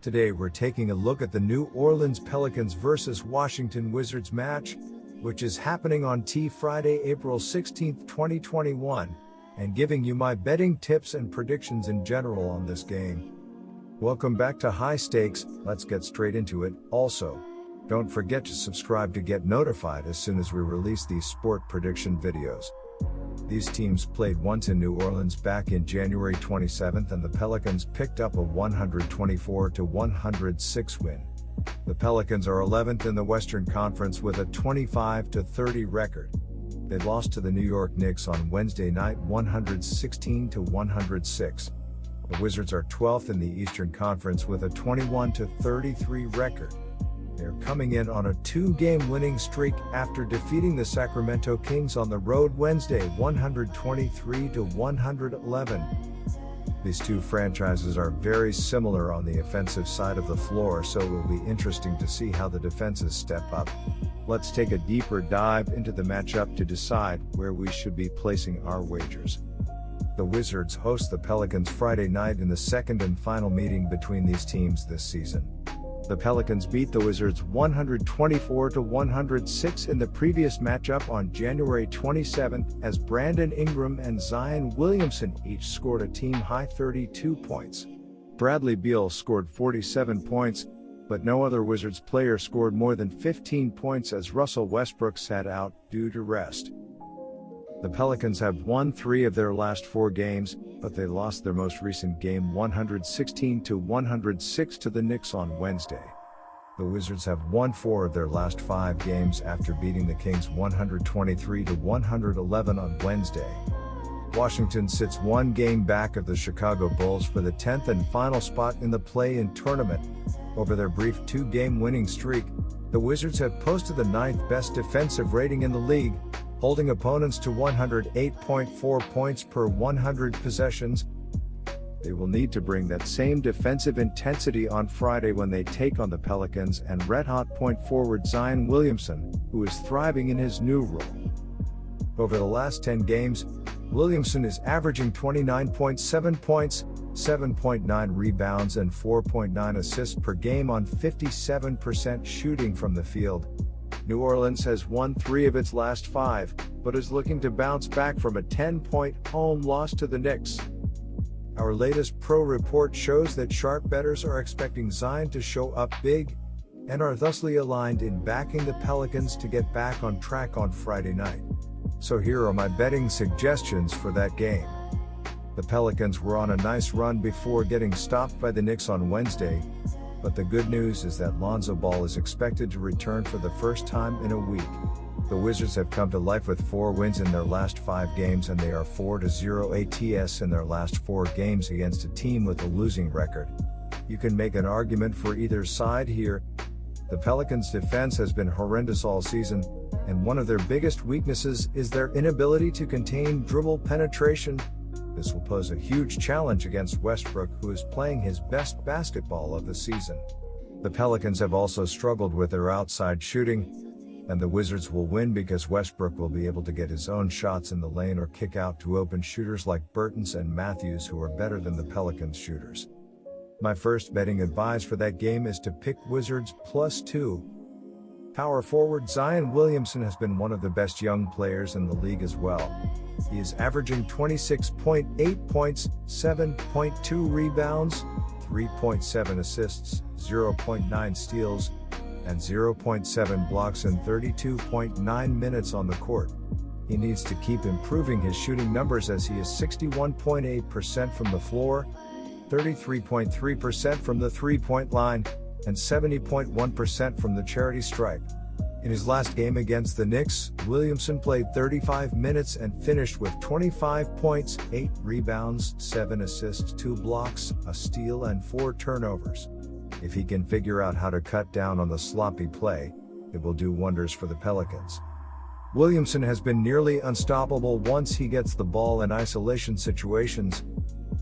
Today we're taking a look at the New Orleans Pelicans vs Washington Wizards match, which is happening on Friday, April 16, 2021, and giving you my betting tips and predictions in general on this game. Welcome back to High Stakes. Let's get straight into it. Also, don't forget to subscribe to get notified as soon as we release these sport prediction videos. These teams played once in New Orleans back in January 27th, and the Pelicans picked up a 124-106 win. The Pelicans are 11th in the Western Conference with a 25-30 record. They lost to the New York Knicks on Wednesday night 116-106. The Wizards are 12th in the Eastern Conference with a 21-33 record. They're coming in on a 2-game winning streak after defeating the Sacramento Kings on the road Wednesday 123-111. These two franchises are very similar on the offensive side of the floor, so it will be interesting to see how the defenses step up. Let's take a deeper dive into the matchup to decide where we should be placing our wagers. The Wizards host the Pelicans Friday night in the second and final meeting between these teams this season. The Pelicans beat the Wizards 124-106 in the previous matchup on January 27th, as Brandon Ingram and Zion Williamson each scored a team-high 32 points. Bradley Beal scored 47 points, but no other Wizards player scored more than 15 points as Russell Westbrook sat out due to rest. The Pelicans have won 3 of their last 4 games, but they lost their most recent game 116-106 to the Knicks on Wednesday. The Wizards have won 4 of their last 5 games after beating the Kings 123-111 on Wednesday. Washington sits 1 game back of the Chicago Bulls for the 10th and final spot in the play-in tournament. Over their brief 2-game winning streak, the Wizards have posted the 9th best defensive rating in the league, holding opponents to 108.4 points per 100 possessions. They will need to bring that same defensive intensity on Friday when they take on the Pelicans and red-hot point forward Zion Williamson, who is thriving in his new role. Over the last 10 games, Williamson is averaging 29.7 points, 7.9 rebounds and 4.9 assists per game on 57% shooting from the field. New Orleans has won 3 of its last 5, but is looking to bounce back from a 10-point home loss to the Knicks. Our latest pro report shows that sharp bettors are expecting Zion to show up big, and are thusly aligned in backing the Pelicans to get back on track on Friday night. So here are my betting suggestions for that game. The Pelicans were on a nice run before getting stopped by the Knicks on Wednesday, but the good news is that Lonzo Ball is expected to return for the first time in a week. The Wizards have come to life with 4 wins in their last 5 games, and they are 4-0 ATS in their last 4 games against a team with a losing record. You can make an argument for either side here. The Pelicans' defense has been horrendous all season, and one of their biggest weaknesses is their inability to contain dribble penetration. This will pose a huge challenge against Westbrook, who is playing his best basketball of the season. The Pelicans have also struggled with their outside shooting, and the Wizards will win because Westbrook will be able to get his own shots in the lane or kick out to open shooters like Bertans and Matthews, who are better than the Pelicans shooters. My first betting advice for that game is to pick Wizards +2. Power forward Zion Williamson has been one of the best young players in the league as well. He is averaging 26.8 points, 7.2 rebounds, 3.7 assists, 0.9 steals, and 0.7 blocks in 32.9 minutes on the court. He needs to keep improving his shooting numbers, as he is 61.8% from the floor, 33.3% from the three-point line, and 70.1% from the charity stripe. In his last game against the Knicks, Williamson played 35 minutes and finished with 25 points, 8 rebounds, 7 assists, 2 blocks, a steal and 4 turnovers. If he can figure out how to cut down on the sloppy play, it will do wonders for the Pelicans. Williamson has been nearly unstoppable once he gets the ball in isolation situations.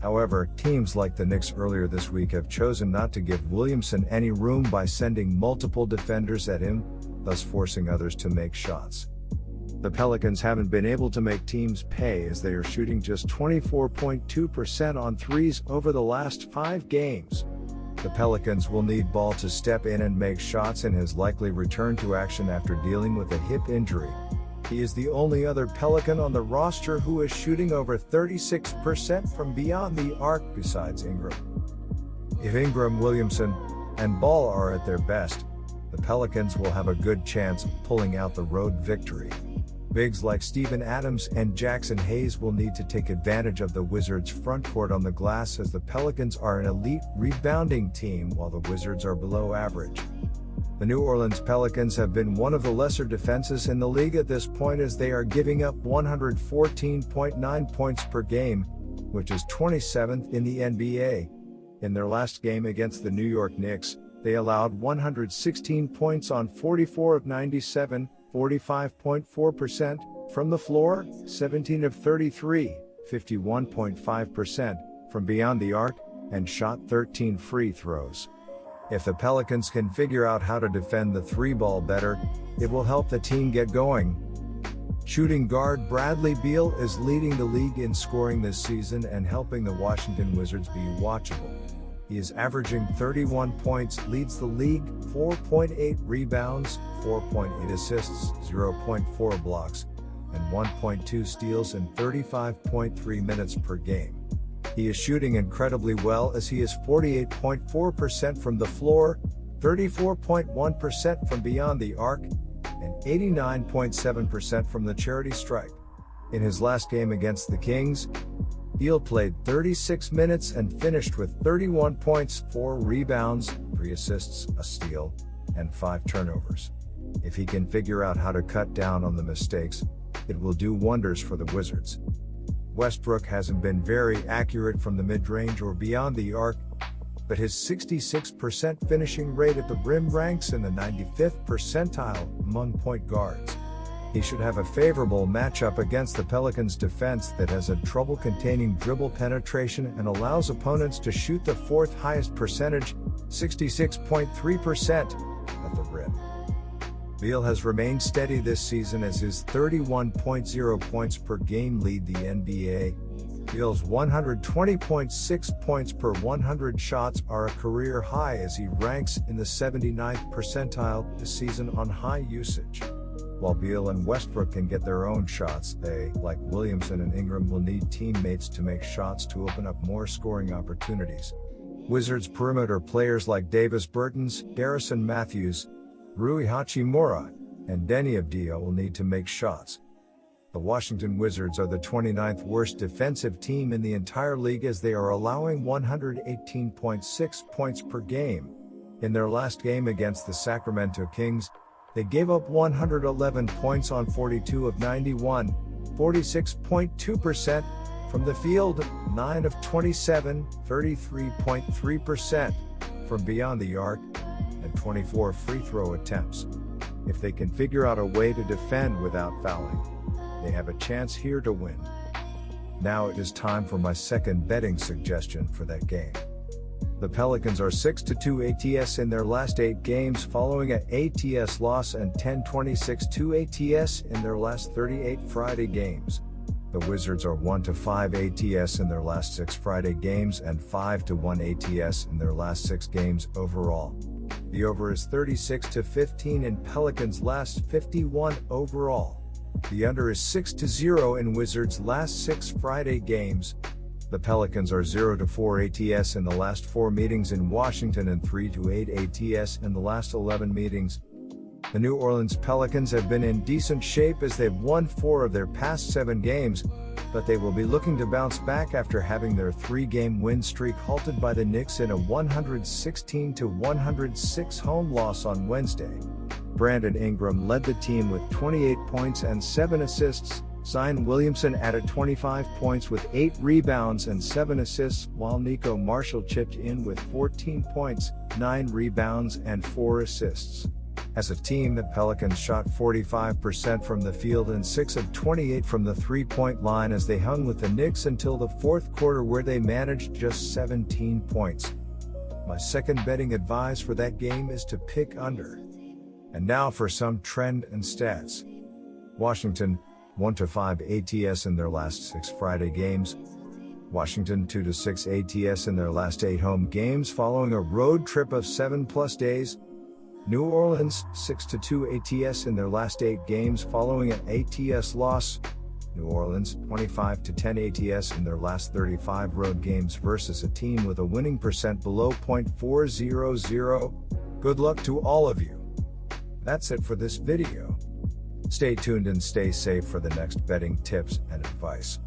However, teams like the Knicks earlier this week have chosen not to give Williamson any room by sending multiple defenders at him, thus forcing others to make shots. The Pelicans haven't been able to make teams pay, as they are shooting just 24.2% on threes over the last 5 games. The Pelicans will need Ball to step in and make shots in his likely return to action after dealing with a hip injury. He is the only other Pelican on the roster who is shooting over 36% from beyond the arc besides Ingram. If Ingram, Williamson, and Ball are at their best, the Pelicans will have a good chance of pulling out the road victory. Bigs like Steven Adams and Jackson Hayes will need to take advantage of the Wizards' frontcourt on the glass, as the Pelicans are an elite rebounding team while the Wizards are below average. The New Orleans Pelicans have been one of the lesser defenses in the league at this point, as they are giving up 114.9 points per game, which is 27th in the NBA. In their last game against the New York Knicks, they allowed 116 points on 44 of 97, 45.4% from the floor, 17 of 33, 51.5% from beyond the arc, and shot 13 free throws. If the Pelicans can figure out how to defend the three ball better, it will help the team get going. Shooting guard Bradley Beal is leading the league in scoring this season and helping the Washington Wizards be watchable. He is averaging 31 points, leads the league, 4.8 rebounds, 4.8 assists, 0.4 blocks, and 1.2 steals in 35.3 minutes per game. He is shooting incredibly well, as he is 48.4% from the floor, 34.1% from beyond the arc, and 89.7% from the charity stripe. In his last game against the Kings, Beal played 36 minutes and finished with 31 points, 4 rebounds, 3 assists, a steal, and 5 turnovers. If he can figure out how to cut down on the mistakes, it will do wonders for the Wizards. Westbrook hasn't been very accurate from the mid-range or beyond the arc, but his 66% finishing rate at the rim ranks in the 95th percentile among point guards. He should have a favorable matchup against the Pelicans' defense that has had trouble containing dribble penetration and allows opponents to shoot the fourth highest percentage, 66.3%, at the rim. Beal has remained steady this season, as his 31.0 points per game lead the NBA. Beal's 120.6 points per 100 shots are a career high, as he ranks in the 79th percentile this season on high usage. While Beal and Westbrook can get their own shots, they, like Williamson and Ingram, will need teammates to make shots to open up more scoring opportunities. Wizards perimeter players like Davis Bertans, Garrison Matthews, Rui Hachimura, and Deni Avdija will need to make shots. The Washington Wizards are the 29th worst defensive team in the entire league, as they are allowing 118.6 points per game. In their last game against the Sacramento Kings, they gave up 111 points on 42 of 91, 46.2% from the field, 9 of 27, 33.3% from beyond the arc, and 24 free throw attempts. If they can figure out a way to defend without fouling, they have a chance here to win. Now it is time for my second betting suggestion for that game. The Pelicans are 6-2 ATS in their last 8 games, following an ATS loss, and 10-26-2 ATS in their last 38 Friday games. The Wizards are 1-5 ATS in their last 6 Friday games and 5-1 ATS in their last 6 games overall. The over is 36-15 in Pelicans' last 51 overall. The under is 6-0 in Wizards' last 6 Friday games. The Pelicans are 0-4 ATS in the last 4 meetings in Washington and 3-8 ATS in the last 11 meetings. The New Orleans Pelicans have been in decent shape, as they've won 4 of their past 7 games, but they will be looking to bounce back after having their 3-game win streak halted by the Knicks in a 116-106 home loss on Wednesday. Brandon Ingram led the team with 28 points and 7 assists. Zion Williamson added 25 points with 8 rebounds and 7 assists, while Nico Marshall chipped in with 14 points, 9 rebounds and 4 assists. As a team, the Pelicans shot 45% from the field and 6 of 28 from the three-point line, as they hung with the Knicks until the fourth quarter, where they managed just 17 points. My second betting advice for that game is to pick under. And now for some trend and stats. Washington, 1-5 ATS in their last 6 Friday games. Washington 2-6 ATS in their last 8 home games following a road trip of 7+ days. New Orleans 6-2 ATS in their last 8 games following an ATS loss. New Orleans 25-10 ATS in their last 35 road games versus a team with a winning percent below .400. Good luck to all of you. That's it for this video. Stay tuned and stay safe for the next betting tips and advice.